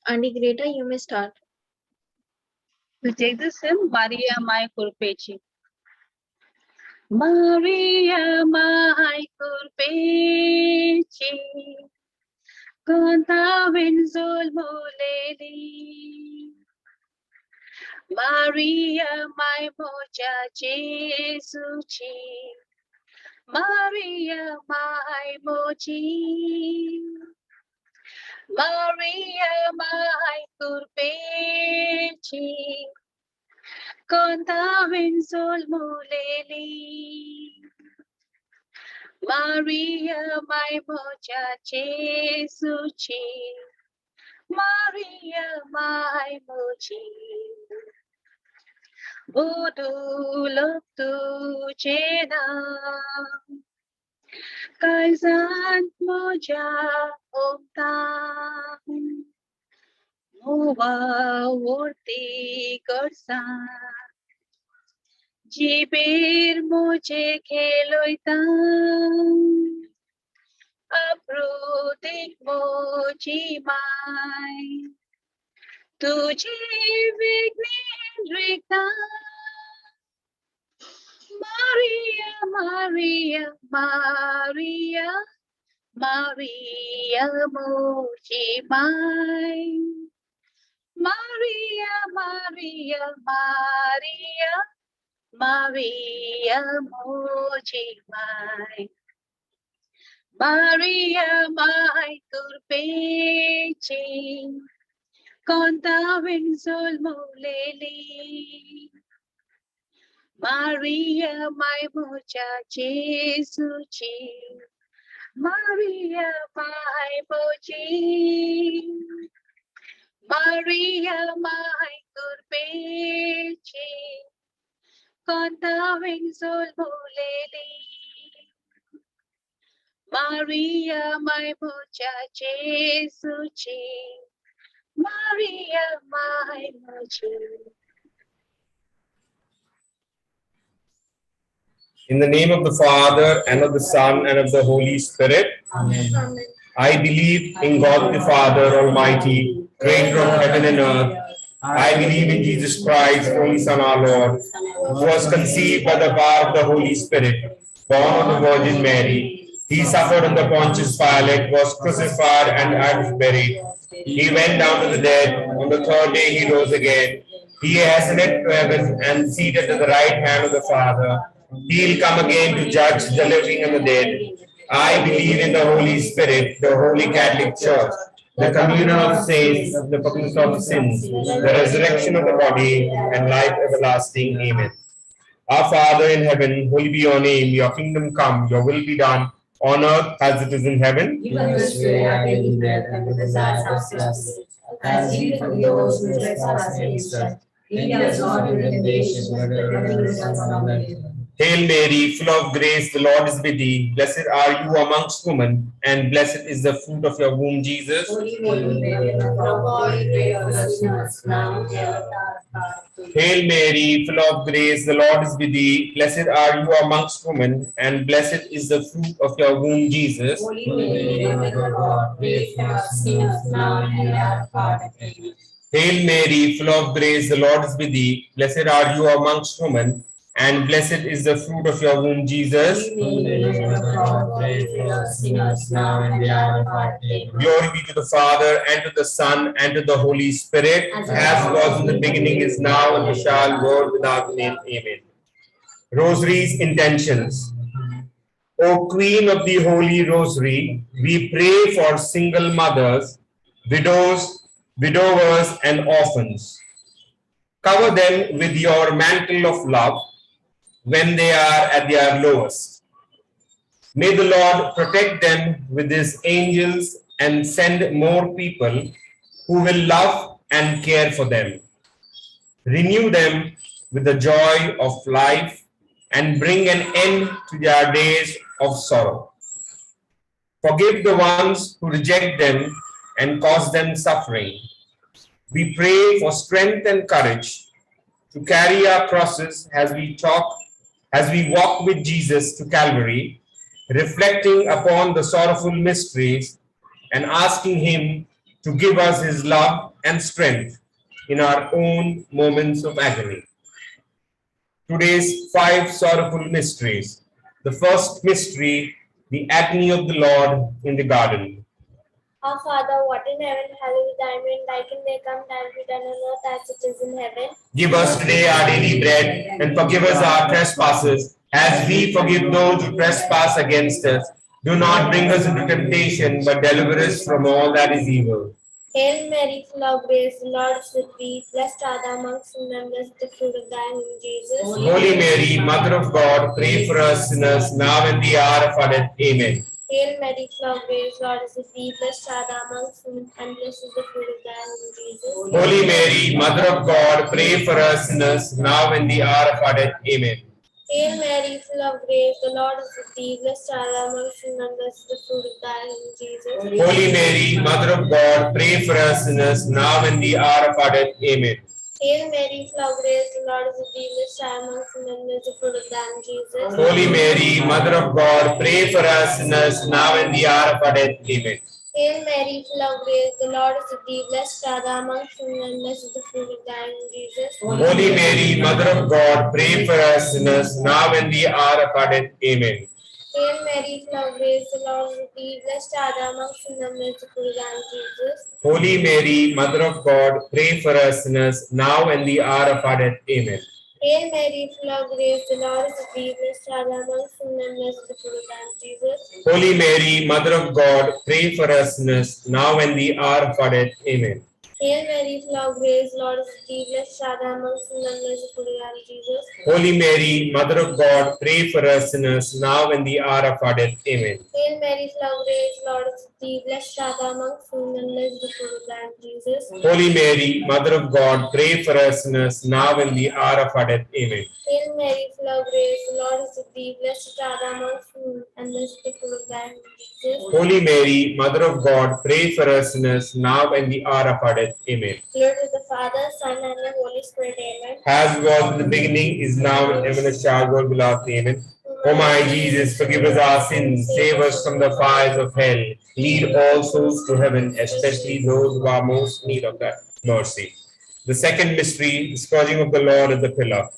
Auntie Greta, you may start. To take this hymn, Maria Mai Kurpeci. Maria Mai Kurpeci, Conta Vinzul Muleli. Maria Mai Moja Jesuchi, Maria Mai Moji. Maria Mai Kurpeci, Conta Vinzul Muleli. Maria Mai Moja Jesuchi, Maria Mai Moji. Bodu love tu Jena, Kaizan Moja Omtam. Moa Worti Gorsan, Jibir Moje Keloitan, Abrudik Moji Mai, Tuji Vignin Riktan. Maria, Maria, Maria, Maria Moji Mai. Maria, Maria, Maria, Maria Moji Mai. Maria Mai Kurpeci, Conta Vinzul Muleli. Maria Mai Moja Jesuchi, Maria Mai Moji. Maria Mai Kurpeci, Conta Vinzul Muleli. Maria Mai Moja Jesuchi, Maria Mai Moji. In the name of the Father, and of the Son, and of the Holy Spirit. Amen. I believe in God the Father Almighty, creator of heaven and earth. I believe in Jesus Christ, Holy Son, our Lord, who was conceived by the power of the Holy Spirit, born of the Virgin Mary. He suffered under Pontius Pilate, was crucified, and was buried. He went down to the dead. On the third day he rose again. He ascended to heaven and seated at the right hand of the Father. He will come again to judge the living and the dead. I believe in the Holy Spirit, the Holy Catholic Church, the communion of saints, the forgiveness of sins, the resurrection of the body, and life everlasting. Amen. Our Father in heaven, holy be your name. Your kingdom come, your will be done, on earth as it is in heaven. Give us this day our daily bread, and forgive us our trespasses, as we forgive those who trespass against us. Lead us not into temptation, but deliver us from evil. Hail Mary, full of grace, the Lord is with thee. Blessed are you amongst women, and blessed is the fruit of your womb, Jesus. Holy Mary, Mother of God, pray for us sinners, now and at the hour of our death. Hail Mary, full of grace, the Lord is with thee. Blessed are you amongst women, and blessed is the fruit of your womb, Jesus. Holy Mary, Mother of God, pray for us sinners, now and at the hour of our death. Hail Mary, full of grace, the Lord is with thee. Blessed are you amongst women, and blessed is the fruit of your womb, Jesus. Holy Mary, Mother of God, pray for us sinners, now and at the hour of our death. Glory be to the Father, and to the Son, and to the Holy Spirit, as was in the beginning, is now, and shall, world without end. Amen. Rosary's intentions. O Queen of the Holy Rosary, we pray for single mothers, widows, widowers, and orphans. Cover them with your mantle of love when they are at their lowest. May the Lord protect them with his angels and send more people who will love and care for them. Renew them with the joy of life and bring an end to their days of sorrow. Forgive the ones who reject them and cause them suffering. We pray for strength and courage to carry our crosses as we walk with Jesus to Calvary, reflecting upon the sorrowful mysteries and asking him to give us his love and strength in our own moments of agony. Today's 5 sorrowful mysteries. The first mystery, the agony of the Lord in the garden. Our Father, what in heaven, hallowed be thy name. Thy kingdom come, thy will be done on earth as it is in heaven. Give us today our daily bread, and forgive us our trespasses, as we forgive those who trespass against us. Do not bring us into temptation, but deliver us from all that is evil. Hail Mary, full of grace, the Lord is with thee. Blessed art thou amongst women, and blessed the fruit of thy womb, Jesus. Holy Mary, Mother of God, pray for us sinners, now and the hour of our death. Amen. Hail Mary, full of grace, Lord is with thee. Blessed art thou amongst women, and blessed is the fruit of thy womb, Jesus. Holy Mary, Mother of God, pray for us sinners, now and the hour of our death. Amen. Hail Mary, full of grace, the Lord is with thee. Blessed art thou amongst women, and blessed is the fruit of thy womb, Jesus. Holy Mary, Mother of God, pray for us sinners, now and the hour of our death. Amen. Hail Mary, full of grace, the Lord is with thee. Blessed art thou amongst women, and blessed is the fruit of thy womb, Jesus. Holy Mary, Mother of God, pray for us sinners, now and the hour of our death. Amen. Hail Mary, full of grace, the Lord is with thee. Blessed art thou amongst women, and blessed is the fruit of thy womb, Jesus. Holy Mary, Mother of God, pray for us sinners, now and the hour of our death. Amen. Hail Mary, full of grace, the Lord is with thee. Blessed art thou amongst women, and blessed is the fruit of thy womb, Jesus. Holy Mary, Mother of God, pray for us sinners, now and the hour of our death. Amen. Hail Mary, full of grace, the Lord is with thee. Blessed art thou amongst women, and blessed is the fruit of thy womb, Jesus. Holy Mary, Mother of God, pray for us sinners, now and the hour of our death. Amen. Hail Mary, full of grace, Lord is with thee. Blessed art thou amongst women, and blessed is the fruit of thy womb, Jesus. Holy Mary, Mother of God, pray for us sinners, now and the hour of our death. Amen. Hail Mary, full of grace, Lord is with thee. Blessed art thou amongst women, and blessed is the fruit of thy womb, Jesus. Holy Mary, Mother of God, pray for us sinners, now and the hour of our death. Amen. Hail Mary, full of grace, the Lord is with thee. Blessed art thou amongst women, and blessed is the fruit of thy womb, Jesus. Holy Mary, Mother of God, pray for us sinners, now and the hour of our death. Amen. Glory to the Father, Son, and the Holy Spirit. Amen. As was in the beginning, is now, and ever shall be, beloved. Amen. O my Jesus, forgive us our sins, save us from the fires of hell, lead all souls to heaven, especially those who are most in need of that mercy. The second mystery, the scourging of the Lord at the pillar.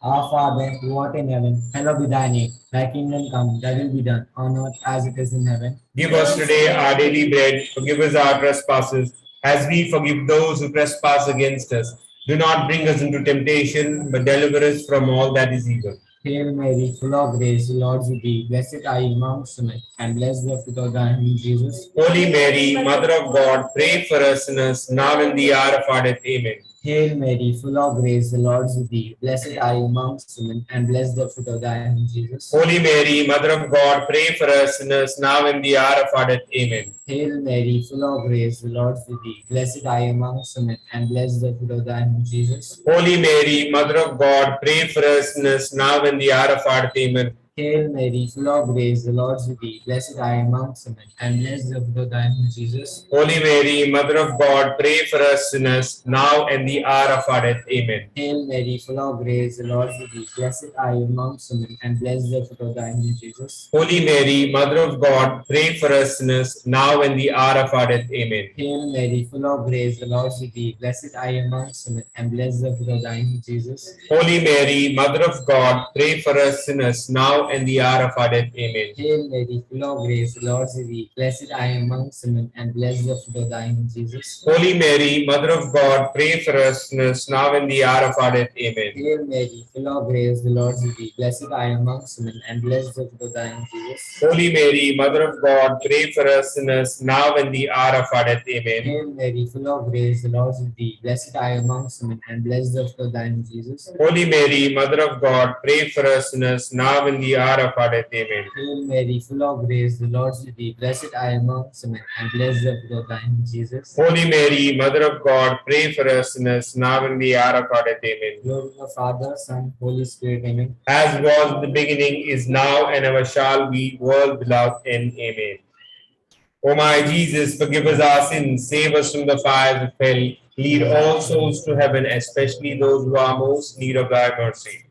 Our Father, who art in heaven, hallowed be thy name. Thy kingdom come, thy will be done, on earth as it is in heaven. Give us today our daily bread, forgive us our trespasses, as we forgive those who trespass against us. Do not bring us into temptation, but deliver us from all that is evil. Hail Mary, full of grace, the Lord is with thee. Blessed are you amongst women, and blessed the fruit of thy womb, Jesus. Holy Mary, Mother of God, pray for us sinners, now and the hour of our death. Amen. Hail Mary, full of grace, the Lord is with thee. Blessed are you amongst women, and blessed the fruit of thy womb, Jesus. Holy Mary, Mother of God, pray for us sinners, now and the hour of our death. Amen. Hail Mary, full of grace, the Lord is with thee. Blessed are you amongst women, and blessed the fruit of thy womb, Jesus. Holy Mary, Mother of God, pray for us sinners, now and the hour of our death. Amen. Hail Mary, full of grace, the Lord is with thee. Blessed are you amongst women, and blessed the fruit of thy womb, Jesus. Holy Mary, Mother of God, pray for us sinners, now and the hour of our death. Amen. Hail Mary, full of grace, the Lord is with thee. Blessed are you amongst women, and blessed the fruit of thy womb, Jesus. Holy Mary, Mother of God, pray for us sinners, now and the hour of our death. Amen. Hail Mary, full of grace, the Lord is with thee. Blessed are you amongst women, and blessed the fruit of thy womb, Jesus. Holy Mary, Mother of God, pray for us sinners, now and the hour of our death. Amen. Hail Mary, full of grace, the Lord is with thee. Blessed are you amongst women, and blessed the fruit of thy womb, Jesus. Holy Mary, Mother of God, pray for us sinners, now and the hour of our death. Amen. Hail Mary, full of grace, the Lord is with thee. Blessed are you amongst women, and blessed the fruit of thy womb, Jesus. Holy Mary, Mother of God, pray for us sinners, now and the hour of our death. Amen. Hail Mary, full of grace, the Lord is with thee. Blessed are you amongst women, and blessed the fruit of thy womb, Jesus. Holy Mary, Mother of God, pray for us sinners, now and the hour of our death. Amen. Hail Mary, full of grace, the Lord is with thee. Blessed are you amongst women, and blessed the fruit of thy womb, Jesus. Holy Mary, Mother of God, pray for us sinners, now and the hour of our death. Amen. Glory to the Father, Son, Holy Spirit. Amen. As was in the beginning, is now, and ever shall be, world without end. Amen. O my Jesus, forgive us our sins, save us from the fires of hell, lead all souls to heaven, especially those who are most in need of thy mercy.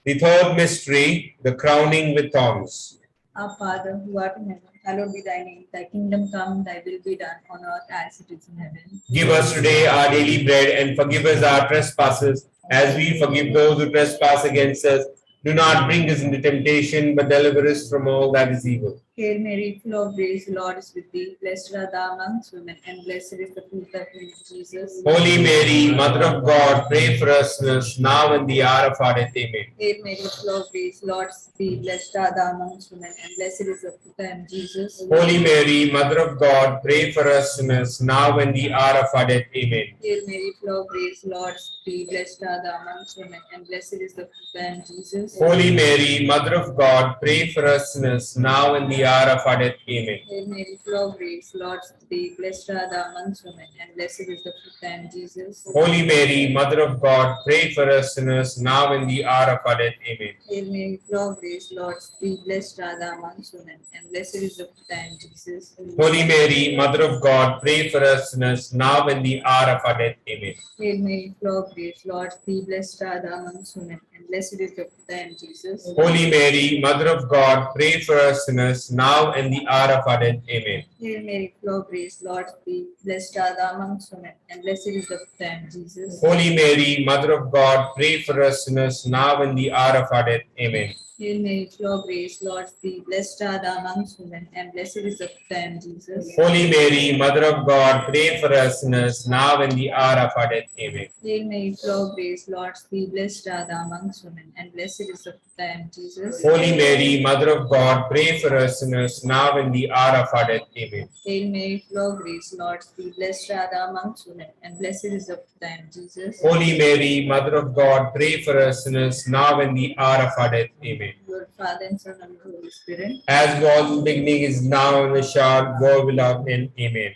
The third mystery, the crowning with thorns. Our Father, who art in heaven, Hallowed be thy name, thy kingdom come, thy will be done on earth as it is in heaven. Give us today our daily bread and forgive us our trespasses as we forgive those who trespass against us. Do not bring us into temptation, but deliver us from all that is evil. Hail Mary, full of grace, the Lord is with thee. Blessed art thou amongst women, and blessed is the fruit of thy womb, Jesus. Holy Mary, Mother of God, pray for us sinners, now and the hour of our death. Amen. Hail Mary, full of grace, the Lord is with thee. Blessed art thou amongst women, and blessed is the fruit of thy womb, Jesus. Holy Mary, Mother of God, pray for us sinners, now and the hour of our death. Amen. Hail Mary, full of grace, the Lord is with thee. Blessed art thou amongst women, and blessed is the fruit of thy womb, Jesus. Holy Mary, Mother of God, pray for us sinners, now and the hour of our death. Amen. Hail Mary, full of grace, the Lord is with thee. Blessed art thou amongst women, and blessed is the fruit of thy womb, Jesus. Holy Mary, Mother of God, pray for us sinners, now and the hour of our death. Amen. Hail Mary, full of grace, the Lord is with thee. Blessed art thou amongst women, and blessed is the fruit of thy womb, Jesus. Holy Mary, Mother of God, pray for us sinners, now and the hour of our death. Amen. Hail Mary, full of grace, the Lord is with thee. Blessed art thou amongst women, and blessed is the fruit of thy womb, Jesus. Holy Mary, Mother of God, pray for us sinners, now and the hour of our death. Amen. Hail Mary, full of grace, the Lord is with thee. Blessed art thou amongst women, and blessed is the fruit of thy womb, Jesus. Holy Mary, Mother of God, pray for us sinners, now and the hour of our death. Amen. Hail Mary, full of grace, the Lord is with thee. Blessed art thou amongst women, and blessed is the fruit of thy womb, Jesus. Holy Mary, Mother of God, pray for us sinners, now and the hour of our death. Amen. Hail Mary, full of grace, the Lord is with thee. Blessed art thou amongst women, and blessed is the fruit of thy womb, Jesus. Holy Mary, Mother of God, pray for us sinners, now and the hour of our death. Amen. Hail Mary, full of grace, the Lord is with thee. Blessed art thou amongst women, and blessed is the fruit of thy womb, Jesus. Holy Mary, Mother of God, pray for us sinners, now and the hour of our death. Amen. Lord, Father, and Son, and Holy Spirit. As was in the beginning, is now, and shall, world without end. Amen.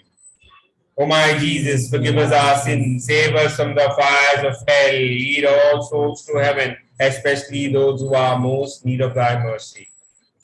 O my Jesus, forgive us our sins, save us from the fires of hell, lead all souls to heaven, especially those who are most in need of thy mercy.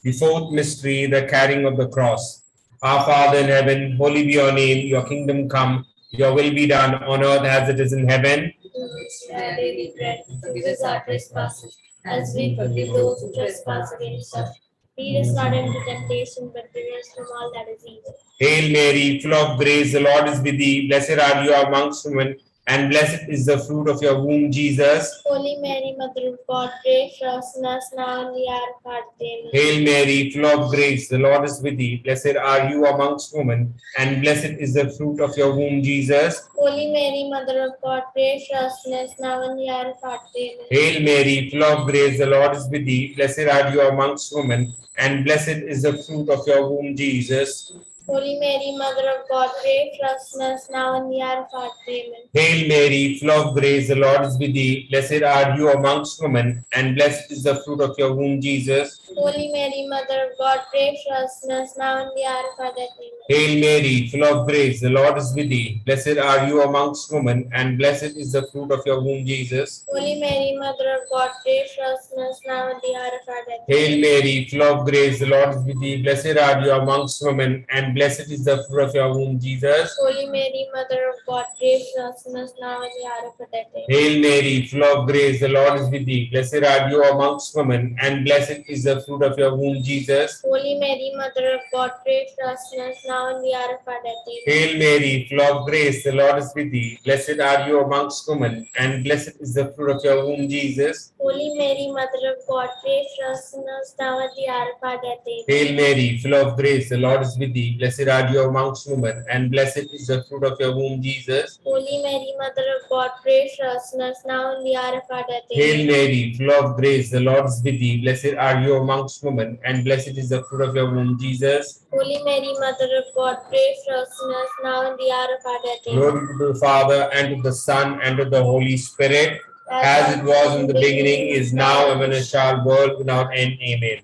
The fourth mystery, the carrying of the cross. Our Father in heaven, holy be your name, your kingdom come, your will be done on earth as it is in heaven. Give us our daily bread, forgive us our trespasses, as we forgive those who trespass against us. Lead us not into temptation, but deliver us from all that is evil. Hail Mary, full of grace, the Lord is with thee. Blessed are you amongst women, and blessed is the fruit of your womb, Jesus. Holy Mary, Mother of God, pray for us sinners now and the hour of our death. Amen. Hail Mary, full of grace, the Lord is with thee. Blessed are you amongst women, and blessed is the fruit of your womb, Jesus. Holy Mary, Mother of God, pray for us sinners now and the hour of our death. Amen. Hail Mary, full of grace, the Lord is with thee. Blessed are you amongst women, and blessed is the fruit of your womb, Jesus. Holy Mary, Mother of God, pray for us sinners now and the hour of our death. Amen. Hail Mary, full of grace, the Lord is with thee. Blessed are you amongst women, and blessed is the fruit of your womb, Jesus. Holy Mary, Mother of God, pray for us sinners now and the hour of our death. Amen. Hail Mary, full of grace, the Lord is with thee. Blessed are you amongst women, and blessed is the fruit of your womb, Jesus. Holy Mary, Mother of God, pray for us sinners now and the hour of our death. Hail Mary, full of grace, the Lord is with thee. Blessed are you amongst women, and blessed is the fruit of your womb, Jesus. Holy Mary, Mother of God, pray for us sinners now and the hour of our death. Amen. Hail Mary, full of grace, the Lord is with thee. Blessed are you amongst women, and blessed is the fruit of your womb, Jesus. Holy Mary, Mother of God, pray for us sinners now and the hour of our death. Amen. Hail Mary, full of grace, the Lord is with thee. Blessed are you amongst women, and blessed is the fruit of your womb, Jesus. Holy Mary, Mother of God, pray for us sinners now at the hour of our death. Amen. Hail Mary, full of grace, the Lord is with thee. Blessed are you amongst women, and blessed is the fruit of your womb, Jesus. Holy Mary, Mother of God, pray for us sinners now and the hour of our death. Amen. Hail Mary, full of grace, the Lord is with thee. Blessed are you amongst women, and blessed is the fruit of your womb, Jesus. Holy Mary, Mother of God, pray for us sinners now and the hour of our death. Amen. Glory to the Father, and to the Son, and to the Holy Spirit, as it was in the beginning, is now, and ever shall, world without end. Amen.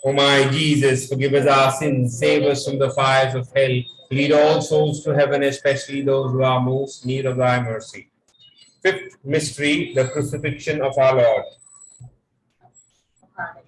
O my Jesus, forgive us our sins, save us from the fires of hell, lead all souls to heaven, especially those who are most in need of thy mercy. Fifth mystery, the crucifixion of our Lord. Father,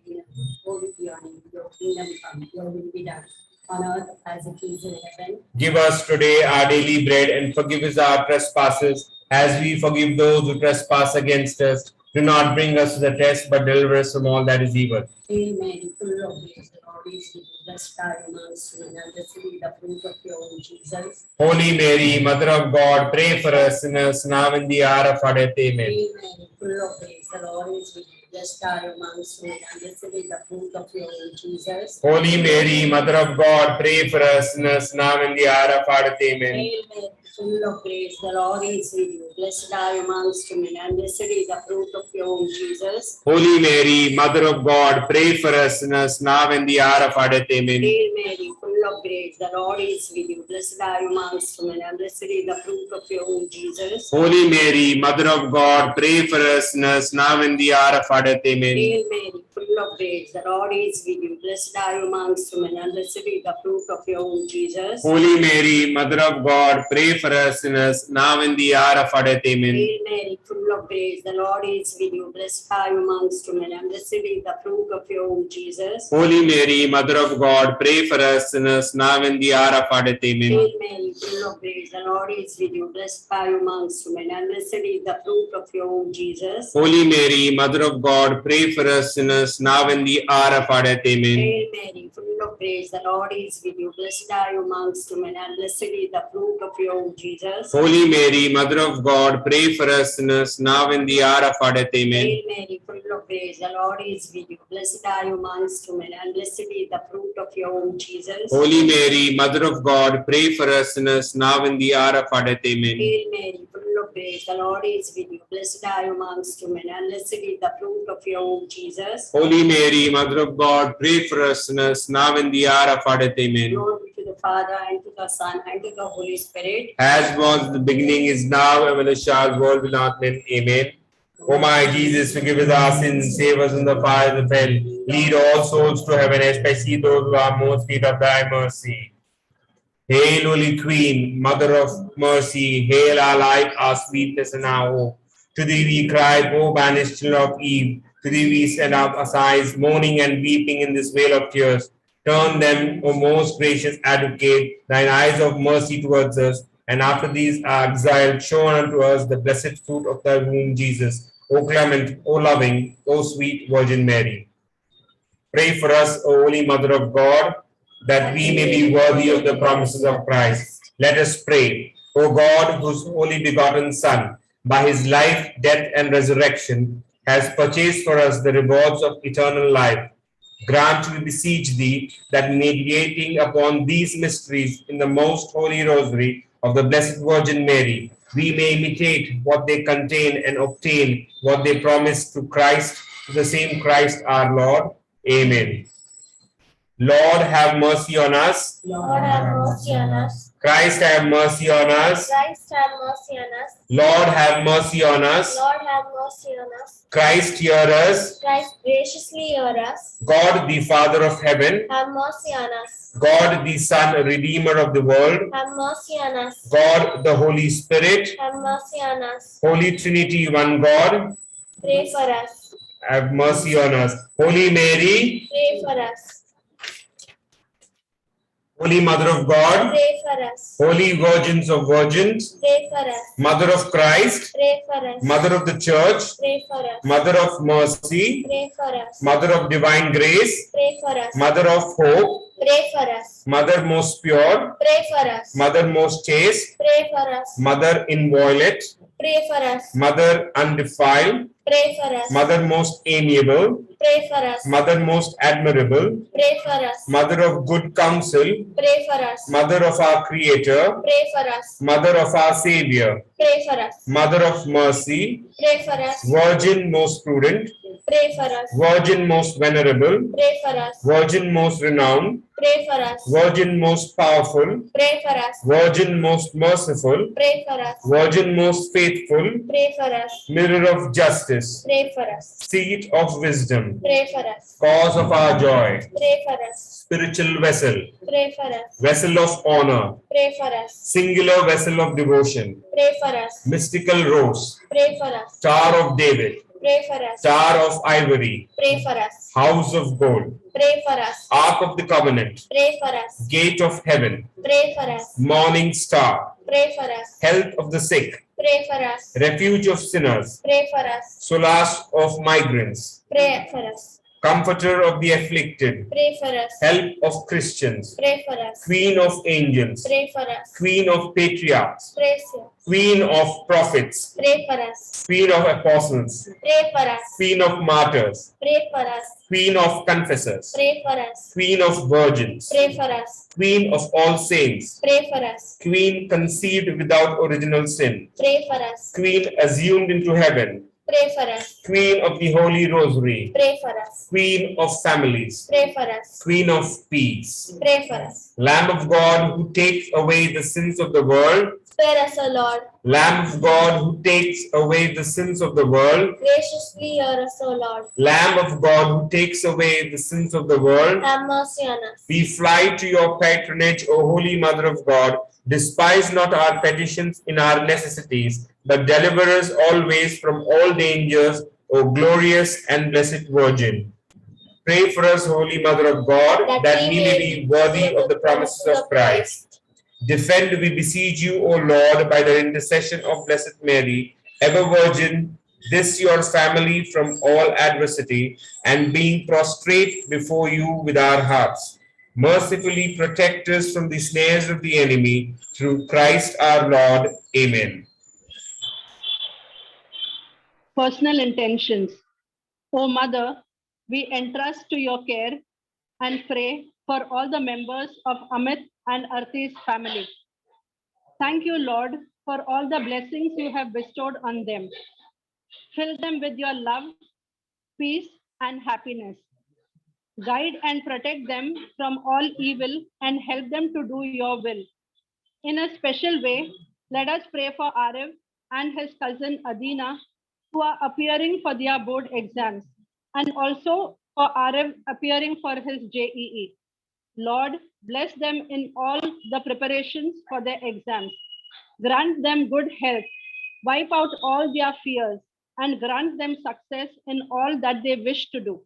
holy be your name, your kingdom come, your will be done on earth as it is in heaven. Give us today our daily bread, and forgive us our trespasses, as we forgive those who trespass against us. Do not bring us to the test, but deliver us from all that is evil. Hail Mary, full of grace, the Lord is with thee. blessed are you amongst women, and blessed is the fruit of your womb, Jesus. Holy Mary, Mother of God, pray for us sinners now and the hour of our death. Amen. Hail Mary, full of grace, the Lord is with you. Blessed are you amongst women, and blessed is the fruit of your womb, Jesus. Holy Mary, Mother of God, pray for us sinners now and the hour of our death. Amen. Hail Mary, full of grace, the Lord is with you. Blessed are you amongst women, and blessed is the fruit of your womb, Jesus. Holy Mary, Mother of God, pray for us sinners now and the hour of our death. Amen. Hail Mary, full of grace, the Lord is with you. Blessed are you amongst women, and blessed is the fruit of your womb, Jesus. Holy Mary, Mother of God, pray for us sinners now and the hour of our death. Amen. Hail Mary, full of grace, the Lord is with you. Blessed are you amongst women, and blessed is the fruit of your womb, Jesus. Holy Mary, Mother of God, pray for us sinners now and the hour of our death. Amen. Hail Mary, full of grace, the Lord is with you. Blessed are you amongst women, and blessed is the fruit of your womb, Jesus. Holy Mary, Mother of God, pray for us sinners now and the hour of our death. Amen. Hail Mary, full of grace, the Lord is with you. Blessed are you amongst women, and blessed is the fruit of your womb, Jesus. Holy Mary, Mother of God, pray for us sinners now and the hour of our death. Amen. Hail Mary, full of grace, the Lord is with you. Blessed are you amongst women, and blessed is the fruit of your womb, Jesus. Holy Mary, Mother of God, pray for us sinners now and the hour of our death. Amen. Hail Mary, full of grace, the Lord is with you. Blessed are you amongst women, and blessed is the fruit of your womb, Jesus. Holy Mary, Mother of God, pray for us sinners now and the hour of our death. Amen. Hail Mary, full of grace, the Lord is with you. Blessed are you amongst women, and blessed is the fruit of your womb, Jesus. Holy Mary, Mother of God, pray for us sinners now and the hour of our death. Amen. Glory to the Father, and to the Son, and to the Holy Spirit. As was in the beginning, is now, and ever shall, world without end. Amen. O my Jesus, forgive us our sins, save us from the fires of hell, lead all souls to heaven, especially those who are most need of thy mercy. Hail, Holy Queen, Mother of mercy, hail our life, our sweetness, and our hope. To thee we cry, O banished children of Eve. To thee we send up our sighs, mourning and weeping in this vale of tears. Turn them, O most gracious advocate, thine eyes of mercy towards us, and after these our exile, show unto us the blessed fruit of thy womb, Jesus. O clement, O loving, O sweet Virgin Mary. Pray for us, O Holy Mother of God, that we may be worthy of the promises of Christ. Let us pray. O God, whose only begotten Son, by his life, death, and resurrection, has purchased for us the rewards of eternal life, grant, we beseech thee, that meditating upon these mysteries in the most holy rosary of the Blessed Virgin Mary, we may imitate what they contain and obtain what they promise to Christ, to the same Christ our Lord. Amen. Lord, have mercy on us. Lord, have mercy on us. Christ, have mercy on us. Christ, have mercy on us. Lord, have mercy on us. Lord, have mercy on us. Christ, hear us. Christ, graciously hear us. God, the Father of heaven, Have mercy on us. God, the Son, Redeemer of the world, Have mercy on us. God, the Holy Spirit, Have mercy on us. Holy Trinity, one God, Pray for us. have mercy on us. Holy Mary, Pray for us. Holy Mother of God, Pray for us. Holy Virgins of Virgins, Pray for us. Mother of Christ, Pray for us. Mother of the Church, Pray for us. Mother of Mercy, Pray for us. Mother of Divine Grace, Pray for us. Mother of Hope, Pray for us. Mother most pure, Pray for us. Mother most chaste, Pray for us. Mother inviolate, Pray for us. Mother undefiled, Pray for us. Mother most amiable, Pray for us. Mother most admirable, Pray for us. Mother of good counsel, Pray for us. Mother of our Creator, Pray for us. Mother of our Savior, Pray for us. Mother of mercy, Pray for us. Virgin most prudent, Pray for us. Virgin most venerable, Pray for us. Virgin most renowned, Pray for us. Virgin most powerful, Pray for us. Virgin most merciful, Pray for us. Virgin most faithful, Pray for us. Mirror of justice, Pray for us. Seat of wisdom, Pray for us. Cause of our joy, Pray for us. Spiritual vessel, Pray for us. Vessel of honor, Pray for us. Singular vessel of devotion, Pray for us. Mystical rose, Pray for us. Star of David, Pray for us. Star of ivory, Pray for us. House of gold, Pray for us. Ark of the covenant, Pray for us. Gate of heaven, Pray for us. Morning star, Pray for us. Health of the sick, Pray for us. Refuge of sinners, Pray for us. Solace of migrants, Pray for us. Comforter of the afflicted, pray for us. help of Christians, Pray for us. Queen of angels, Pray for us. Queen of patriarchs, Praise you. Queen of prophets, Pray for us. Queen of apostles, Pray for us. Queen of martyrs, Pray for us. Queen of confessors, Pray for us. Queen of virgins, Pray for us. Queen of all saints, Pray for us. Queen conceived without original sin, Pray for us. Queen assumed into heaven, Pray for us. Queen of the Holy Rosary, Pray for us. Queen of families, Pray for us. Queen of peace, Pray for us. Lamb of God who takes away the sins of the world, Spare us, O Lord. Lamb of God who takes away the sins of the world, Graciously hear us, O Lord. Lamb of God who takes away the sins of the world, Have mercy on us. we fly to your patronage, O Holy Mother of God. Despise not our petitions in our necessities, but deliver us always from all dangers, O glorious and blessed Virgin. Pray for us, Holy Mother of God, that we may be worthy of the promises of Christ. Defend, we beseech you, O Lord, by the intercession of Blessed Mary, ever Virgin, this your family from all adversity, and being prostrate before you with our hearts. Mercifully protect us from the snares of the enemy, through Christ our Lord. Amen. Personal intentions. O Mother, we entrust to your care and pray for all the members of Amit and Arti's family. Thank you, Lord, for all the blessings you have bestowed on them. Fill them with your love, peace, and happiness. Guide and protect them from all evil and help them to do your will. In a special way, let us pray for Arif and his cousin Adina, who are appearing for their board exams, and also for Arif appearing for his JEE. Lord, bless them in all the preparations for their exams. Grant them good health, wipe out all their fears, and grant them success in all that they wish to do.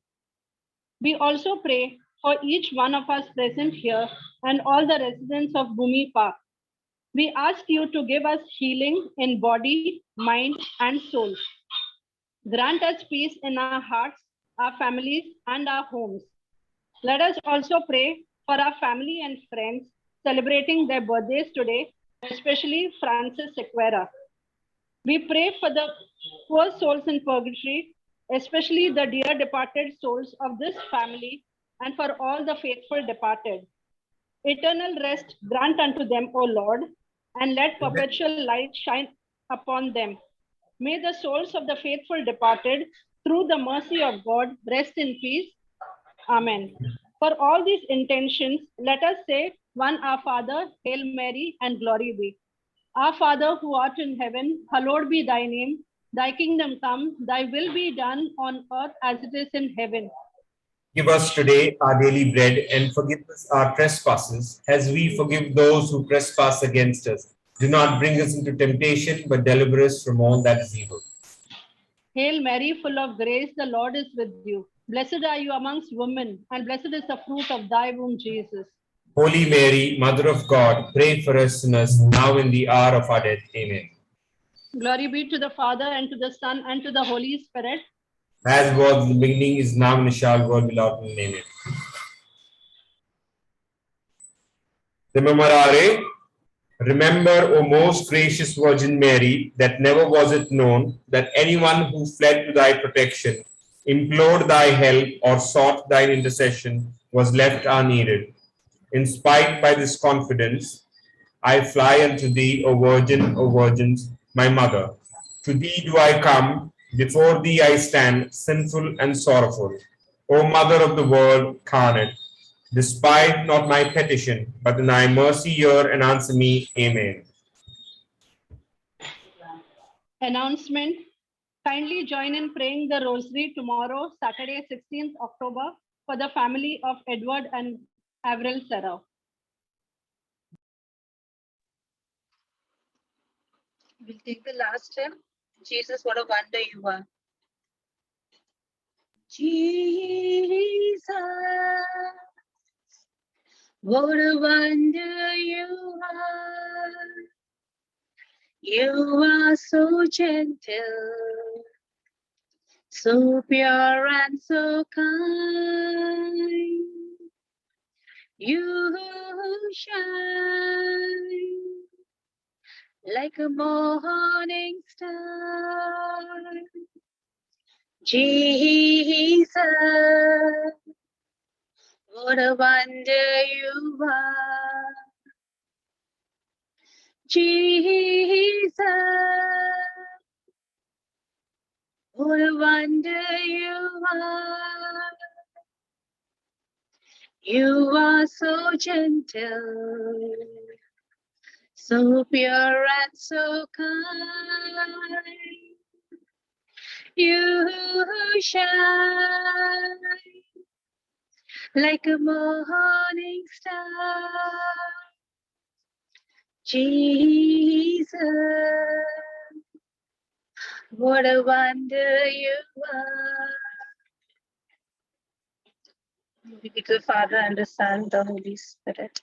We also pray for each one of us present here and all the residents of Bhumi Park. We ask you to give us healing in body, mind, and soul. Grant us peace in our hearts, our families, and our homes. Let us also pray for our family and friends celebrating their birthdays today, especially Francis Sequeira. We pray for the poor souls in purgatory, especially the dear departed souls of this family, and for all the faithful departed. Eternal rest grant unto them, O Lord, and let perpetual light shine upon them. May the souls of the faithful departed, through the mercy of God, rest in peace. Amen. For all these intentions, let us say one Our Father, Hail Mary, and Glory be. Our Father who art in heaven, hallowed be thy name. Thy kingdom come, thy will be done on earth as it is in heaven. Give us today our daily bread, and forgive us our trespasses, as we forgive those who trespass against us. Do not bring us into temptation, but deliver us from all that is evil. Hail Mary, full of grace, the Lord is with you. Blessed are you amongst women, and blessed is the fruit of thy womb, Jesus. Holy Mary, Mother of God, pray for us sinners, now in the hour of our death. Amen. Glory be to the Father, and to the Son, and to the Holy Spirit. As was in the beginning, is now, and shall God without end. Amen. Rememorare. Remember, O most gracious Virgin Mary, that never was it known that anyone who fled to thy protection, implored thy help, or sought thine intercession was left unneeded. Inspired by this confidence, I fly unto thee, O Virgin, O Virgins, my mother. To thee do I come, before thee I stand, sinful and sorrowful. O Mother of the world incarnate, despise not my petition, but in thy mercy hear and answer me. Amen. Announcement. Kindly join in praying the Rosary tomorrow, Saturday, 16th October, for the family of Edward and Avril Serra. We'll take the last hymn. Jesus, what a wonder you are. Jesus, what a wonder you are. You are so gentle, so pure and so kind. You shine like a morning star. Jesus, what a wonder you are. Jesus, what a wonder you are. You are so gentle, so pure and so kind. You shine like a morning star. Jesus, what a wonder you are. Be the Father and the Son, the Holy Spirit.